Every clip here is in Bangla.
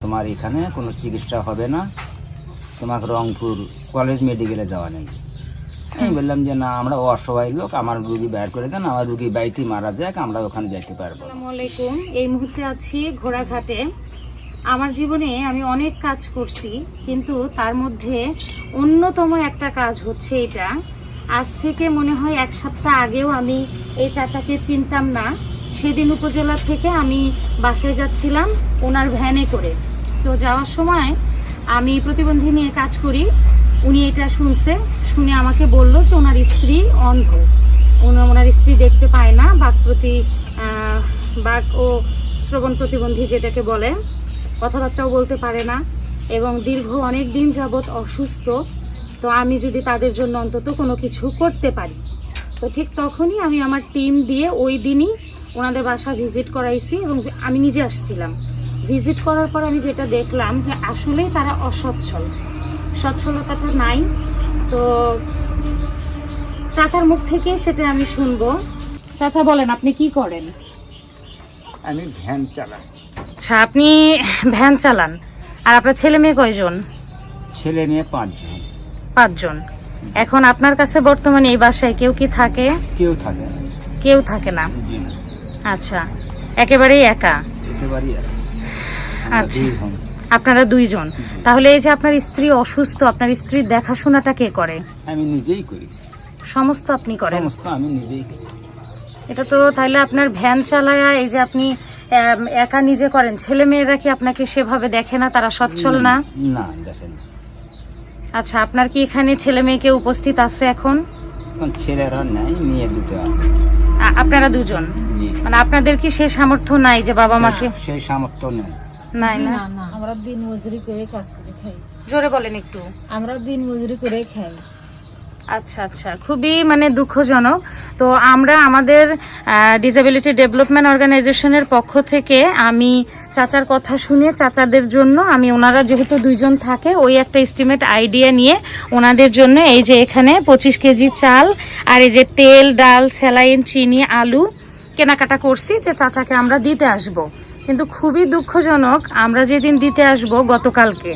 তোমার এখানে কোনো চিকিৎসা হবে না, তোমাকে রংপুর কলেজ মেডিকেলে যাওয়া নেই। আমি বললাম যে না, আমরা অসহায় লোক, আমার রুগী বের করে দেন, আমার রুগী বাড়িতেই মারা যাক, আমরা ওখানে যেতে পারবো। আসসালামু আলাইকুম। এই মুহূর্তে আছি ঘোড়াঘাটে। আমার জীবনে আমি অনেক কাজ করছি, কিন্তু তার মধ্যে অন্যতম একটা কাজ হচ্ছে এটা। আজ থেকে মনে হয় 1 সপ্তাহ আগেও আমি এই চাচাকে চিনতাম না। সেদিন উপজেলা থেকে আমি বাসায় যাচ্ছিলাম ওনার ভ্যানে করে। তো যাওয়ার সময় আমি প্রতিবন্ধী নিয়ে কাজ করি, উনি এটা শুনে আমাকে বলল যে ওনার স্ত্রী অন্ধ, ওনার স্ত্রী দেখতে পায় না, বাক ও শ্রবণ প্রতিবন্ধী যেটাকে বলে, কথাবার্তাও বলতে পারে না এবং দীর্ঘ অনেক দিন যাবৎ অসুস্থ। তো আমি যদি তাদের জন্য অন্তত কোনো কিছু করতে পারি। তো ঠিক তখনই আমি আমার টিম দিয়ে ওই দিনই ওনাদের বাসা ভিজিট করাইছি এবং আমি নিজে আসছিলাম। ভিজিট করার পর আমি যেটা দেখলাম যে আসলেই তারা অসচ্ছল, সচ্ছলতাটা নাই। তো চাচার মুখ থেকে সেটা আমি শুনবো। চাচা বলেন, আপনি কি করেন? আমি ভ্যান চালাই। আচ্ছা, আপনি ভ্যান চালান। আর আপনার ছেলে মেয়ে কয়জন? ছেলে মেয়ে 5 জন। 5 জন। এখন আপনার কাছে বর্তমানে এই বাসায় কেউ কি থাকে? কেউ থাকে না। কেউ থাকে না। জি না। আচ্ছা, একেবারেই একা? একেবারেই আছে। আচ্ছা, আপনারা 2 জন। তাহলে এই যে আপনার স্ত্রী অসুস্থ, আপনার স্ত্রীর দেখাশোনাটা কে করে? আমি নিজেই করি। সমস্ত আপনি করেন? সমস্ত আমি নিজেই করি। এটা তো তাহলে আপনার ভ্যান চালায়, এই যে আপনি একা নিজে করেন, ছেলে মেয়েরা কি আপনাকে সেভাবে দেখে না? তারা সচ্ছল না? না, দেখেন। আচ্ছা, আপনার কি এখানে ছেলে মেয়ে কেউ উপস্থিত আছে এখন? এখন ছেলেরা নাই, মেয়ে 2টো আছে। আপনারা 2 জন? জি। মানে আপনাদের কি সে সামর্থ্য নাই যে বাবা মাকে? সেই সামর্থ্য নেই। নাই না? না, আমরা দিন মজুরি করে কাজ করে খাই। জোরে বলেন একটু। আমরা দিন মজুরি করে খাই। আচ্ছা আচ্ছা, খুবই মানে দুঃখজনক। তো আমরা আমাদের ডিসেবিলিটি ডেভেলপমেন্ট অর্গানাইজেশনের পক্ষ থেকে আমি চাচার কথা শুনে চাচাদের জন্য আমি ওনারা যেহেতু 2 জন থাকে, ওই একটা এস্টিমেট আইডিয়া নিয়ে ওনাদের জন্য এই যে এখানে 25 কেজি চাল আর এই যে তেল, ডাল, স্যালাইন, চিনি, আলু কেনাকাটা করছি যে চাচাকে আমরা দিতে আসব। কিন্তু খুবই দুঃখজনক, আমরা যেদিন দিতে আসব গতকালকে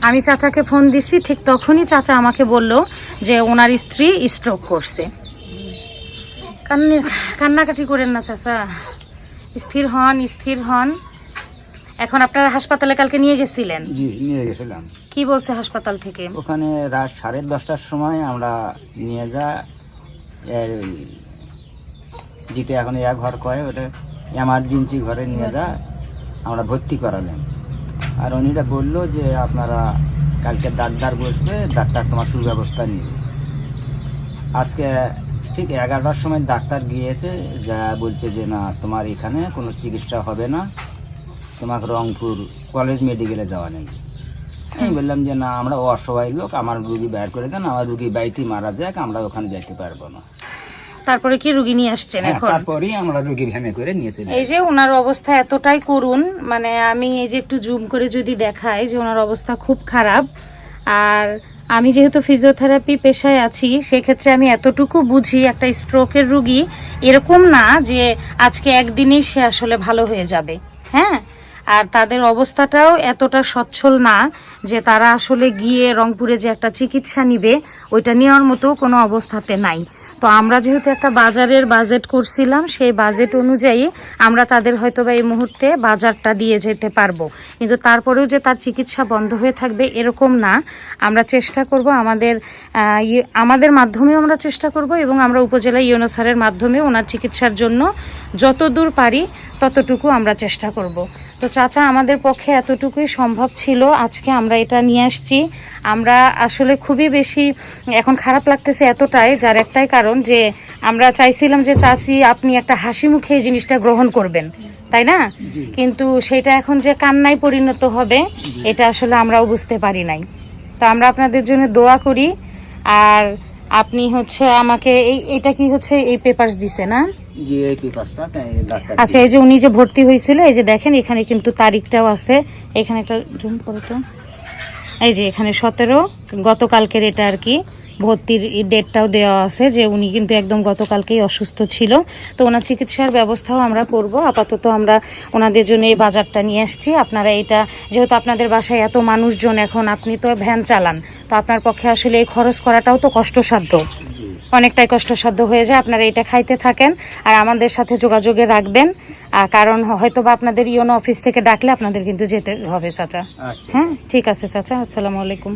আমি চাচাকে ফোন দিছি, ঠিক তখনই চাচা আমাকে বলল যে ওনার স্ত্রী স্ট্রোক করছে। কান্নাকাটি করেন না চাচা, স্থির হন, স্থির হন। এখন আপনারা হাসপাতালে কালকে নিয়ে গেছিলেন? জি, নিয়ে গেছিলাম। কি বলছে হাসপাতাল থেকে? ওখানে রাত 10:30টার সময় আমরা নিয়ে যেটা এখন ঘর কয়, ওটা এমার্জেন্সি ঘরে নিয়ে আমরা ভর্তি করালাম। আর উনিরা বললো যে আপনারা কালকে ডাক্তার বসবে, ডাক্তার তোমার সুব্যবস্থা নিবে। আজকে ঠিক 11টার সময় ডাক্তার গিয়েছে, যা বলছে যে না, তোমার এখানে কোনো চিকিৎসা হবে না, তোমাকে রংপুর কলেজ মেডিকেলে যাওয়া নেই। আমি বললাম যে না, আমরা অসহায় লোক, আমার রুগী বের করে দেন, আমার রুগী বাড়িতেই মারা যাক, আমরা ওখানে যেতে পারবো না। তারপরে কি রুগী নিয়ে আসছেন? এখন তারপরেই আমরা রুগী ভ্যানে করে নিয়েছি। এই যে ওনার অবস্থা এতটাই করুণ, মানে আমি এই যে একটু জুম করে যদি দেখাই যে ওনার অবস্থা খুব খারাপ। আর আমি যেহেতু ফিজিওথেরাপি পেশায় আছি, সেক্ষেত্রে আমি এতটুকু বুঝি, একটা স্ট্রোকের রুগী এরকম না যে আজকে একদিনেই সে আসলে ভালো হয়ে যাবে। হ্যাঁ, আর তাদের অবস্থাটাও এতটা সচ্ছল না যে তারা আসলে গিয়ে রংপুরে যে একটা চিকিৎসা নিবে ওইটা নেওয়ার মতো কোনো অবস্থাতে নাই। তো আমরা যেহেতু একটা বাজারের বাজেট করছিলাম, সেই বাজেট অনুযায়ী আমরা তাদের হয়তো বা এই মুহূর্তে বাজারটা দিয়ে যেতে পারবো, কিন্তু তারপরেও যে তার চিকিৎসা বন্ধ হয়ে থাকবে এরকম না। আমরা চেষ্টা করব, আমাদের মাধ্যমেও আমরা চেষ্টা করব এবং আমরা উপজেলা ইউনো স্যারের মাধ্যমে ওনার চিকিৎসার জন্য যতদূর পারি ততটুকু আমরা চেষ্টা করব। তো চাচা, আমাদের পক্ষে এতটুকুই সম্ভব ছিল, আজকে আমরা এটা নিয়ে আসছি। আমরা আসলে খুবই বেশি এখন খারাপ লাগতেছে এতটাই, যার একটাই কারণ যে আমরা চাইছিলাম যে চাচি আপনি একটা হাসি মুখে এই জিনিসটা গ্রহণ করবেন, তাই না? কিন্তু সেটা এখন যে কান্নায় পরিণত হবে এটা আসলে আমরাও বুঝতে পারি নাই। তো আমরা আপনাদের জন্য দোয়া করি। আর আপনি হচ্ছে আমাকে এটা কি হচ্ছে এই পেপারস দিছে না? জি, এই পেপারসটা ডাক্তার। আচ্ছা, এই যে উনি যে ভর্তি হয়েছিল, এই যে দেখেন এখানে কিন্তু তারিখটাও আছে, এখানে একটা জুম করো তো, এই যে এখানে 17 গতকালকের এটা আর কি। ভর্তির ডেটটাও দেওয়া আছে, যে উনি কিন্তু একদম গতকালকেই অসুস্থ ছিল। তো ওনার চিকিৎসার ব্যবস্থাও আমরা করব। আপাতত আমরা ওনাদের জন্য এই বাজারটা নিয়ে আসছি। আপনারা এটা, যেহেতু আপনাদের বাসায় এত মানুষজন, এখন আপনি তো ভ্যান চালান, তো আপনার পক্ষে আসলে এই খরচ করাটাও তো কষ্টসাধ্য, অনেকটাই কষ্টসাধ্য হয়ে যায়। আপনারা এটা খাইতে থাকেন আর আমাদের সাথে যোগাযোগে রাখবেন, কারণ হয়তো বা আপনাদের ইওনো অফিস থেকে ডাকলে আপনাদের কিন্তু যেতে হবে চাচা। আচ্ছা। হ্যাঁ, ঠিক আছে চাচা, আসসালামু আলাইকুম।